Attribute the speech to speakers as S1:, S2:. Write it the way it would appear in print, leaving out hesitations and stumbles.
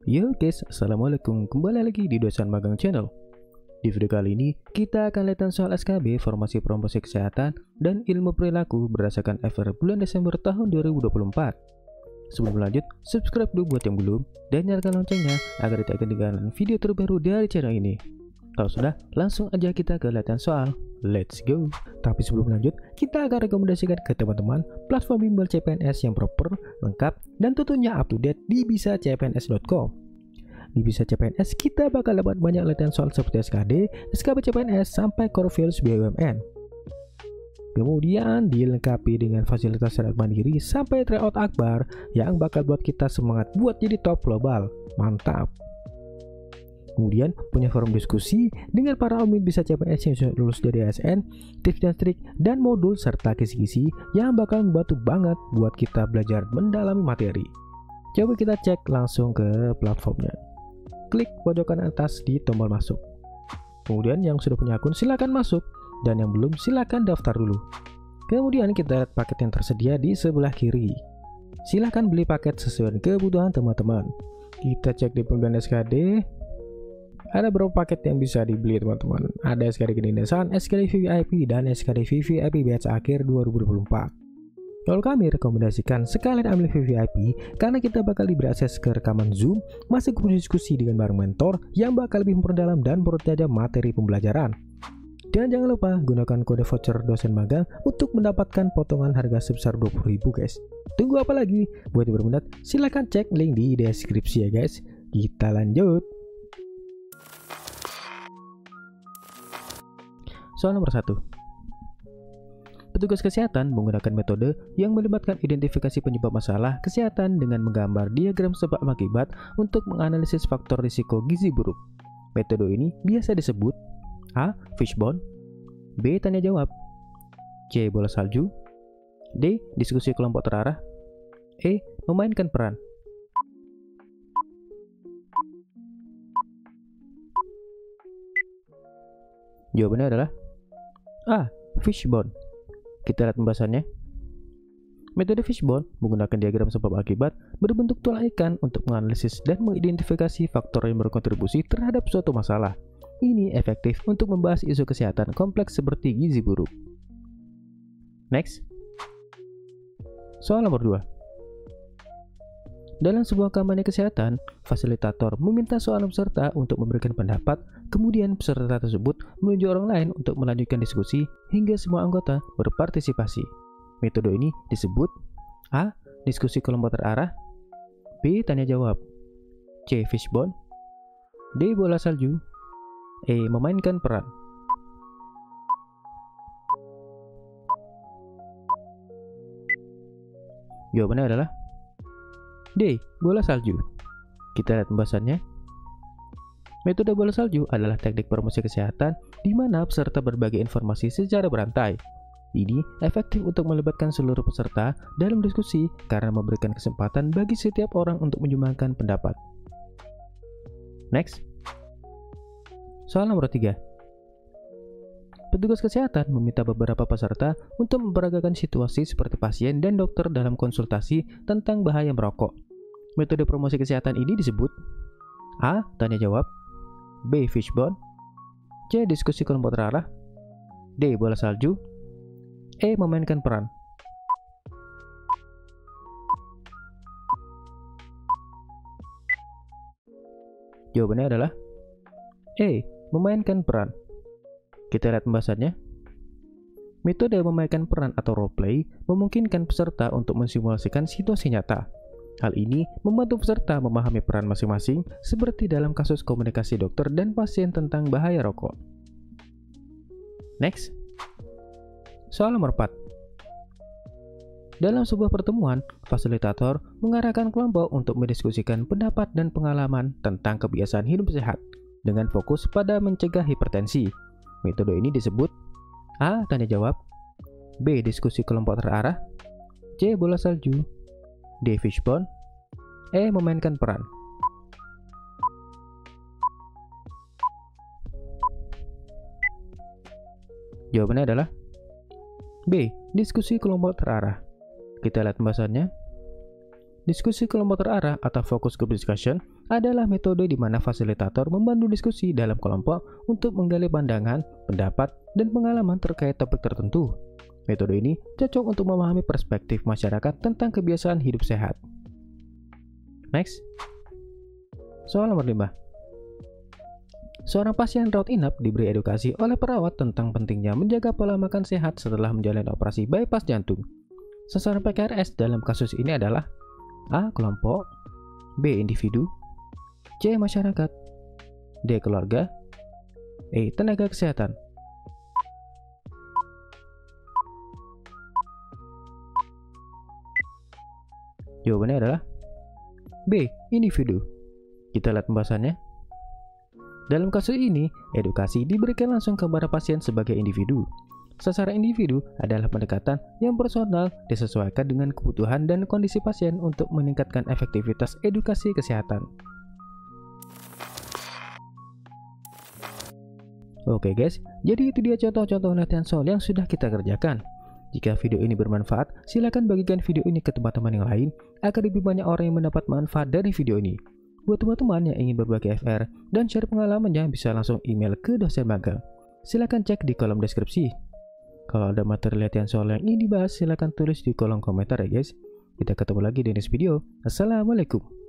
S1: Yo guys, assalamualaikum. Kembali lagi di Dosen Magang Channel. Di video kali ini, kita akan lihat soal SKB, Formasi Promosi Kesehatan, dan Ilmu Perilaku berdasarkan FR bulan Desember tahun 2024. Sebelum lanjut, subscribe dulu buat yang belum, dan nyalakan loncengnya agar tidak ketinggalan video terbaru dari channel ini. Kalau sudah, langsung aja kita ke latihan soal. Let's go! Tapi sebelum lanjut, kita akan rekomendasikan ke teman-teman platform bimbel CPNS yang proper, lengkap, dan tentunya up to date di bisacpns.com. Di Bisa CPNS, kita bakal dapat banyak latihan soal seperti SKD, SKB CPNS, sampai core values BUMN. Kemudian dilengkapi dengan fasilitas serat mandiri sampai tryout akbar yang bakal buat kita semangat buat jadi top global. Mantap! Kemudian punya forum diskusi dengan para alumni Bisa CPNS yang sudah lulus dari ASN, tips dan trik, dan modul serta kisi-kisi yang bakal membantu banget buat kita belajar mendalami materi. Coba kita cek langsung ke platformnya. Klik pojokan atas di tombol masuk. Kemudian yang sudah punya akun silakan masuk, dan yang belum silakan daftar dulu. Kemudian kita lihat paket yang tersedia di sebelah kiri. Silakan beli paket sesuai kebutuhan teman-teman. Kita cek di pembelian SKD. Ada beberapa paket yang bisa dibeli teman-teman. Ada SKD Kedinasan, SKD VVIP, dan SKD VVIP batch akhir 2024. Kalau kami rekomendasikan sekalian ambil VVIP karena kita bakal diberi akses ke rekaman Zoom, masuk ke diskusi dengan bareng mentor yang bakal lebih memperdalam dan mempertajam materi pembelajaran. Dan jangan lupa gunakan kode voucher dosen magang untuk mendapatkan potongan harga sebesar 20.000 guys. Tunggu apa lagi? Buat yang berminat, silahkan cek link di deskripsi ya guys. Kita lanjut. Soal nomor 1. Petugas kesehatan menggunakan metode yang melibatkan identifikasi penyebab masalah kesehatan dengan menggambar diagram sebab akibat untuk menganalisis faktor risiko gizi buruk. Metode ini biasa disebut A. Fishbone, B. Tanya jawab, C. Bola salju, D. Diskusi kelompok terarah, E. Memainkan peran. Jawabannya adalah A. Fishbone. Kita lihat pembahasannya. Metode Fishbone menggunakan diagram sebab akibat berbentuk tulang ikan untuk menganalisis dan mengidentifikasi faktor yang berkontribusi terhadap suatu masalah. Ini efektif untuk membahas isu kesehatan kompleks seperti gizi buruk. Next. Soal nomor 2. Dalam sebuah kampanye kesehatan, fasilitator meminta seorang peserta untuk memberikan pendapat, kemudian peserta tersebut menunjuk orang lain untuk melanjutkan diskusi hingga semua anggota berpartisipasi. Metode ini disebut A. Diskusi kelompok terarah, B. Tanya jawab, C. Fishbone, D. Bola salju, E. Memainkan peran. Jawabannya adalah D. Bola salju. Kita lihat pembahasannya. Metode bola salju adalah teknik promosi kesehatan di mana peserta berbagi informasi secara berantai. Ini efektif untuk melibatkan seluruh peserta dalam diskusi karena memberikan kesempatan bagi setiap orang untuk menyumbangkan pendapat. Next. Soal nomor 3. Petugas kesehatan meminta beberapa peserta untuk memperagakan situasi seperti pasien dan dokter dalam konsultasi tentang bahaya merokok. Metode promosi kesehatan ini disebut A. Tanya jawab, B. Fishbone, C. Diskusi kelompok terarah, D. Bola salju, E. Memainkan peran. Jawabannya adalah E. Memainkan peran. Kita lihat pembahasannya. Metode memainkan peran atau roleplay memungkinkan peserta untuk mensimulasikan situasi nyata. Hal ini membantu peserta memahami peran masing-masing seperti dalam kasus komunikasi dokter dan pasien tentang bahaya rokok. Next. Soal nomor 4. Dalam sebuah pertemuan, fasilitator mengarahkan kelompok untuk mendiskusikan pendapat dan pengalaman tentang kebiasaan hidup sehat dengan fokus pada mencegah hipertensi. Metode ini disebut A. Tanya jawab, B. Diskusi kelompok terarah, C. Bola salju, D. Fishbone, E. Memainkan peran. Jawabannya adalah B. Diskusi kelompok terarah. Kita lihat pembahasannya. Diskusi kelompok terarah atau focus group discussion adalah metode di mana fasilitator membantu diskusi dalam kelompok untuk menggali pandangan, pendapat, dan pengalaman terkait topik tertentu. Metode ini cocok untuk memahami perspektif masyarakat tentang kebiasaan hidup sehat. Next. Soal nomor 5. Seorang pasien rawat inap diberi edukasi oleh perawat tentang pentingnya menjaga pola makan sehat setelah menjalani operasi bypass jantung. Sasaran PKRS dalam kasus ini adalah A. Kelompok, B. Individu, C. Masyarakat, D. Keluarga, E. Tenaga kesehatan. Jawabannya adalah B. Individu. Kita lihat pembahasannya. Dalam kasus ini, edukasi diberikan langsung kepada pasien sebagai individu. Sasaran individu adalah pendekatan yang personal disesuaikan dengan kebutuhan dan kondisi pasien untuk meningkatkan efektivitas edukasi kesehatan. Oke guys, jadi itu dia contoh-contoh latihan soal yang sudah kita kerjakan. Jika video ini bermanfaat, silakan bagikan video ini ke teman-teman yang lain agar lebih banyak orang yang mendapat manfaat dari video ini. Buat teman-teman yang ingin berbagi FR dan share pengalamannya, bisa langsung email ke dosen magang. Silakan cek di kolom deskripsi. Kalau ada materi latihan soal yang ingin dibahas, silakan tulis di kolom komentar ya guys. Kita ketemu lagi di next video. Assalamualaikum.